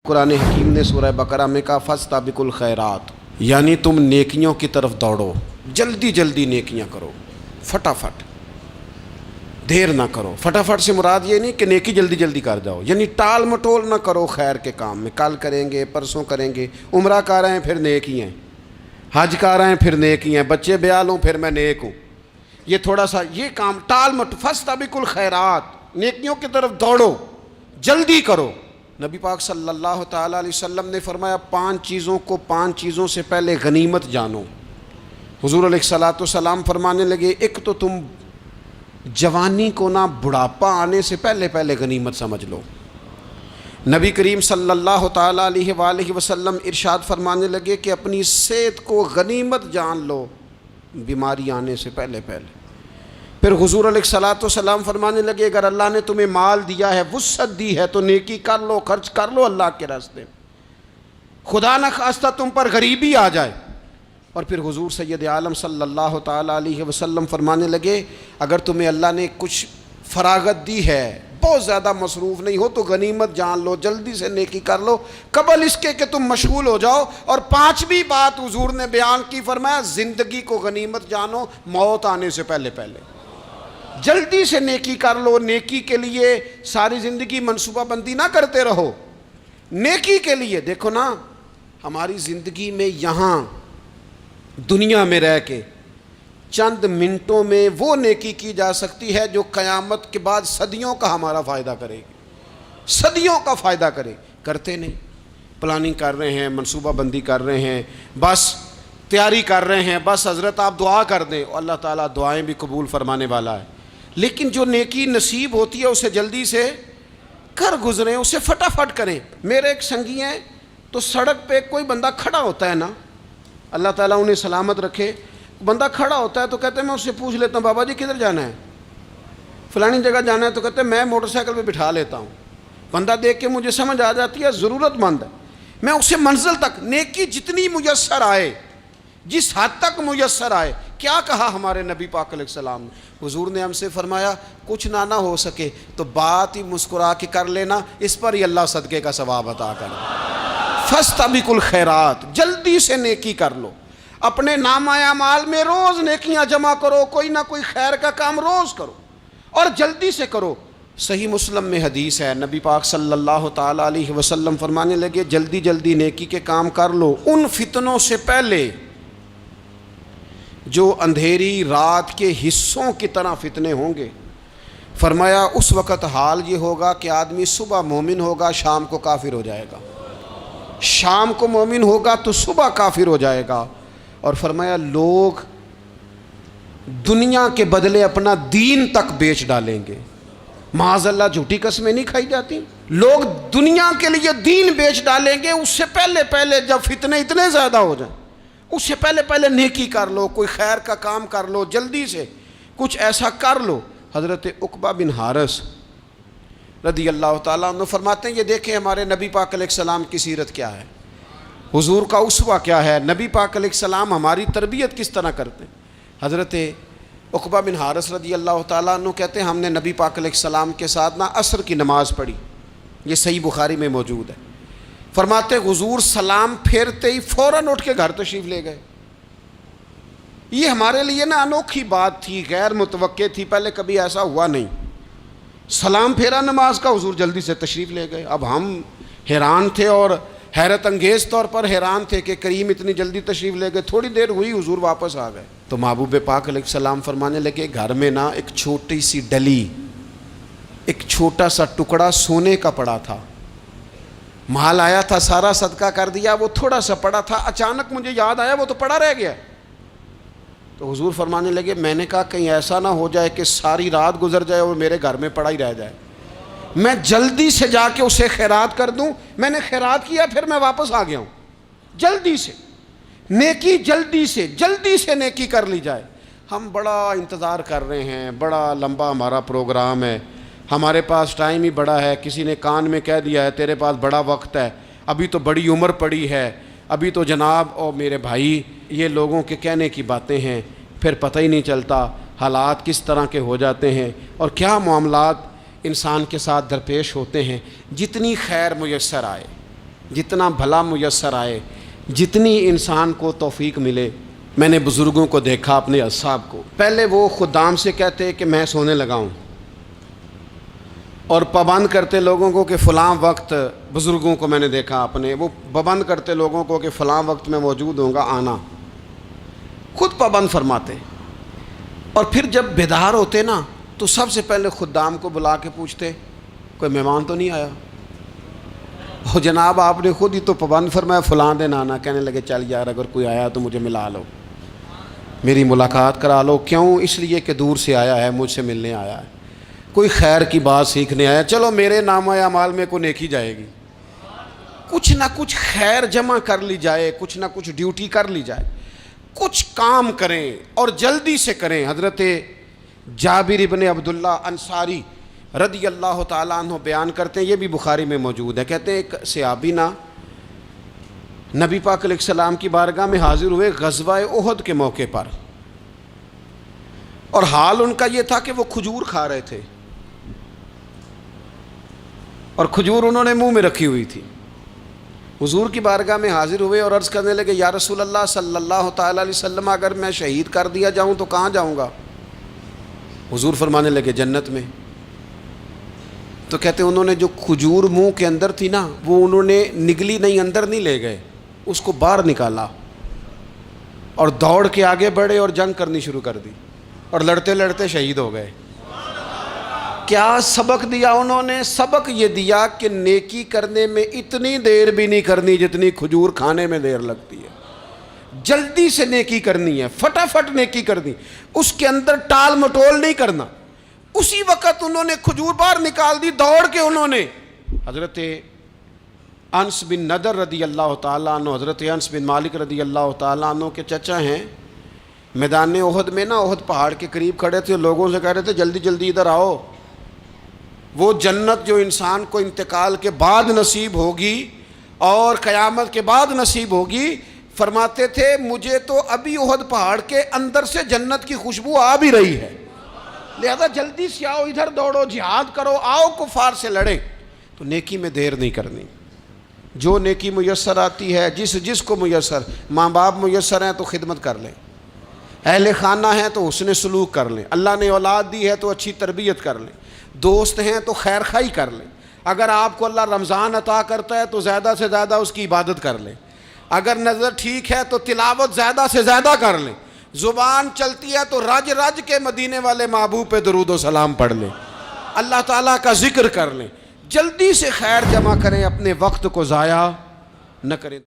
قرآن حکیم نے سورہ بقرہ میں کہا فاستبقوا الخیرات، یعنی تم نیکیوں کی طرف دوڑو، جلدی جلدی نیکیاں کرو، فٹافٹ، دیر نہ کرو۔ فٹافٹ سے مراد یہ نہیں کہ نیکی جلدی جلدی کر جاؤ، یعنی ٹال مٹول نہ کرو خیر کے کام میں، کل کریں گے پرسوں کریں گے، عمرہ کر رہے ہیں پھر نیکی ہیں، حج کر رہے ہیں پھر نیکی ہیں، بچے بیال ہوں پھر میں نیک ہوں، یہ تھوڑا سا یہ کام ٹال مٹ فاستبقوا الخیرات، نیکیوں کی طرف دوڑو، جلدی کرو۔ نبی پاک صلی اللہ تعالیٰ علیہ وسلم نے فرمایا 5 چیزوں سے پہلے غنیمت جانو۔ حضور علیہ الصلوۃ والسلام فرمانے لگے ایک تو تم جوانی کو نہ بڑھاپا آنے سے پہلے غنیمت سمجھ لو۔ نبی کریم صلی اللہ تعالیٰ علیہ وآلہ وسلم ارشاد فرمانے لگے کہ اپنی صحت کو غنیمت جان لو بیماری آنے سے پہلے۔ پھر حضور علیہ الصلوۃ والسلام فرمانے لگے اگر اللہ نے تمہیں مال دیا ہے، وسعت دی ہے، تو نیکی کر لو، خرچ کر لو اللہ کے راستے، خدا نہ خواستہ تم پر غریبی آ جائے۔ اور پھر حضور سید عالم صلی اللہ تعالیٰ علیہ وسلم فرمانے لگے اگر تمہیں اللہ نے کچھ فراغت دی ہے، بہت زیادہ مصروف نہیں ہو، تو غنیمت جان لو، جلدی سے نیکی کر لو قبل اس کے کہ تم مشغول ہو جاؤ۔ اور 5ویں بات حضور نے بیان کی، فرمایا زندگی کو غنیمت جانو موت آنے سے پہلے۔ جلدی سے نیکی کر لو، نیکی کے لیے ساری زندگی منصوبہ بندی نہ کرتے رہو، نیکی کے لیے دیکھو نا، ہماری زندگی میں یہاں دنیا میں رہ کے چند منٹوں میں وہ نیکی کی جا سکتی ہے جو قیامت کے بعد صدیوں کا ہمارا فائدہ کرے گی، صدیوں کا فائدہ کرتے نہیں، پلاننگ کر رہے ہیں، منصوبہ بندی کر رہے ہیں، بس تیاری کر رہے ہیں، بس حضرت آپ دعا کر دیں، اللہ تعالیٰ دعائیں بھی قبول فرمانے والا ہے، لیکن جو نیکی نصیب ہوتی ہے اسے جلدی سے کر گزریں، اسے فٹافٹ کریں۔ میرے ایک سنگی ہیں، تو سڑک پہ کوئی بندہ کھڑا ہوتا ہے نا، اللہ تعالیٰ انہیں سلامت رکھے، بندہ کھڑا ہوتا ہے تو کہتے ہیں میں اس سے پوچھ لیتا ہوں بابا جی کدھر جانا ہے، فلانی جگہ جانا ہے، تو کہتے ہیں میں موٹر سائیکل پہ بٹھا لیتا ہوں، بندہ دیکھ کے مجھے سمجھ آ جاتی ہے ضرورت مند ہے، میں اسے منزل تک، نیکی جتنی میسر آئے، جس حد تک میسر آئے۔ کیا کہا ہمارے نبی پاک علیہ السلام نے؟ حضور نے ہم سے فرمایا کچھ نہ ہو سکے تو بات ہی مسکرا کے کر لینا، اس پر ہی اللہ صدقے کا ثواب عطا کرے۔ فاستبقوا الخیرات، جلدی سے نیکی کر لو، اپنے نامہ اعمال میں روز نیکیاں جمع کرو، کوئی نہ کوئی خیر کا کام روز کرو اور جلدی سے کرو۔ صحیح مسلم میں حدیث ہے، نبی پاک صلی اللہ تعالیٰ علیہ وسلم فرمانے لگے جلدی جلدی نیکی کے کام کر لو ان فتنوں سے پہلے جو اندھیری رات کے حصوں کی طرح فتنے ہوں گے۔ فرمایا اس وقت حال یہ ہوگا کہ آدمی صبح مومن ہوگا، شام کو کافر ہو جائے گا، شام کو مومن ہوگا تو صبح کافر ہو جائے گا۔ اور فرمایا لوگ دنیا کے بدلے اپنا دین تک بیچ ڈالیں گے۔ معاذ اللہ جھوٹی قسمیں نہیں کھائی جاتی، لوگ دنیا کے لیے دین بیچ ڈالیں گے۔ اس سے پہلے جب فتنے اتنے زیادہ ہو جائیں، اس سے پہلے نیکی کر لو، کوئی خیر کا کام کر لو، جلدی سے کچھ ایسا کر لو۔ حضرت عقبہ بن حارث رضی اللہ تعالیٰ عنہ فرماتے ہیں یہ دیکھیں ہمارے نبی پاک علیہ السلام کی سیرت کیا ہے، حضور کا اسوہ کیا ہے، نبی پاک علیہ السلام ہماری تربیت کس طرح کرتے ہیں۔ حضرت عقبہ بن حارث رضی اللہ تعالیٰ عنہ کہتے ہیں ہم نے نبی پاک علیہ السلام کے ساتھ عصر کی نماز پڑھی، یہ صحیح بخاری میں موجود ہے۔ فرماتے حضور سلام پھیرتے ہی فوراً اٹھ کے گھر تشریف لے گئے۔ یہ ہمارے لیے انوکھی بات تھی، غیر متوقع تھی، پہلے کبھی ایسا ہوا نہیں۔ سلام پھیرا نماز کا، حضور جلدی سے تشریف لے گئے۔ اب ہم حیران تھے اور حیرت انگیز طور پر حیران تھے کہ کریم اتنی جلدی تشریف لے گئے، تھوڑی دیر ہوئی حضور واپس آ گئے۔ تو محبوب پاک علیہ السلام فرمانے لگے گھر میں ایک چھوٹی سی ڈلی، ایک چھوٹا سا ٹکڑا سونے کا پڑا تھا، مال آیا تھا سارا صدقہ کر دیا، وہ تھوڑا سا پڑا تھا، اچانک مجھے یاد آیا وہ تو پڑا رہ گیا۔ تو حضور فرمانے لگے میں نے کہا کہیں ایسا نہ ہو جائے کہ ساری رات گزر جائے اور میرے گھر میں پڑا ہی رہ جائے، میں جلدی سے جا کے اسے خیرات کر دوں۔ میں نے خیرات کیا پھر میں واپس آ گیا ہوں۔ جلدی سے نیکی، جلدی سے نیکی کر لی جائے۔ ہم بڑا انتظار کر رہے ہیں، بڑا لمبا ہمارا پروگرام ہے، ہمارے پاس ٹائم ہی بڑا ہے، کسی نے کان میں کہہ دیا ہے تیرے پاس بڑا وقت ہے، ابھی تو بڑی عمر پڑی ہے، ابھی تو جناب اور میرے بھائی یہ لوگوں کے کہنے کی باتیں ہیں، پھر پتہ ہی نہیں چلتا حالات کس طرح کے ہو جاتے ہیں اور کیا معاملات انسان کے ساتھ درپیش ہوتے ہیں۔ جتنی خیر میسر آئے جتنا بھلا میسر آئے، جتنی انسان کو توفیق ملے. میں نے بزرگوں کو دیکھا اپنے اصحاب کو، پہلے وہ خدام سے کہتے کہ میں سونے لگا ہوں، اور پابند کرتے لوگوں کو کہ فلاں وقت، بزرگوں کو میں نے دیکھا اپنے، وہ پابند کرتے لوگوں کو کہ فلاں وقت میں موجود ہوں گا، آنا. خود پابند فرماتے. اور پھر جب بیدار ہوتے نا تو سب سے پہلے خدام کو بلا کے پوچھتے کوئی مہمان تو نہیں آیا؟ اور جناب آپ نے خود ہی تو پابند فرمایا فلاں دن آنا. کہنے لگے چل یار اگر کوئی آیا تو مجھے ملا لو، میری ملاقات کرا لو. کیوں؟ اس لیے کہ دور سے آیا ہے، مجھ سے ملنے آیا ہے، کوئی خیر کی بات سیکھنے آیا. چلو میرے نامہ اعمال میں کوئی نیکی جائے گی، کچھ نہ کچھ خیر جمع کر لی جائے، کچھ نہ کچھ ڈیوٹی کر لی جائے، کچھ کام کریں اور جلدی سے کریں. حضرت جابر ابن عبداللہ انصاری رضی اللہ تعالیٰ عنہ بیان کرتے ہیں، یہ بھی بخاری میں موجود ہے. کہتے ہیں ایک صحابی نا نبی پاک علیہ السلام کی بارگاہ میں حاضر ہوئے غزوہ احد کے موقع پر، اور حال ان کا یہ تھا کہ وہ کھجور کھا رہے تھے، اور کھجور انہوں نے منہ میں رکھی ہوئی تھی. حضور کی بارگاہ میں حاضر ہوئے اور عرض کرنے لگے یا رسول اللہ صلی اللہ تعالیٰ علیہ وسلم اگر میں شہید کر دیا جاؤں تو کہاں جاؤں گا؟ حضور فرمانے لگے جنت میں. تو کہتے ہیں انہوں نے جو کھجور منہ کے اندر تھی نا وہ انہوں نے نگلی نہیں، اندر نہیں لے گئے، اس کو باہر نکالا اور دوڑ کے آگے بڑھے اور جنگ کرنی شروع کر دی، اور لڑتے لڑتے شہید ہو گئے. کیا سبق دیا انہوں نے؟ سبق یہ دیا کہ نیکی کرنے میں اتنی دیر بھی نہیں کرنی جتنی کھجور کھانے میں دیر لگتی ہے. جلدی سے نیکی کرنی ہے، فٹافٹ نیکی کرنی، اس کے اندر ٹال مٹول نہیں کرنا. اسی وقت انہوں نے کھجور باہر نکال دی، دوڑ کے انہوں نے. حضرت انس بن نضر رضی اللہ تعالیٰ عنہ، حضرت انس بن مالک رضی اللہ تعالیٰ عنہ کے چچا ہیں، میدان احد میں نا، احد پہاڑ کے قریب کھڑے تھے، لوگوں سے کہہ رہے تھے جلدی جلدی ادھر آؤ. وہ جنت جو انسان کو انتقال کے بعد نصیب ہوگی اور قیامت کے بعد نصیب ہوگی، فرماتے تھے مجھے تو ابھی احد پہاڑ کے اندر سے جنت کی خوشبو آ بھی رہی ہے، لہذا جلدی سے آؤ، ادھر دوڑو، جہاد کرو، آؤ کفار سے لڑیں. تو نیکی میں دیر نہیں کرنی. جو نیکی میسر آتی ہے، جس کو میسر، ماں باپ میسر ہیں تو خدمت کر لیں، اہل خانہ ہیں تو حسن سلوک کر لیں، اللہ نے اولاد دی ہے تو اچھی تربیت کر لیں، دوست ہیں تو خیر خواہی کر لیں. اگر آپ کو اللہ رمضان عطا کرتا ہے تو زیادہ سے زیادہ اس کی عبادت کر لیں. اگر نظر ٹھیک ہے تو تلاوت زیادہ سے زیادہ کر لیں. زبان چلتی ہے تو رج رج کے مدینے والے محبوب پہ درود و سلام پڑھ لیں، اللہ تعالیٰ کا ذکر کر لیں. جلدی سے خیر جمع کریں، اپنے وقت کو ضائع نہ کریں.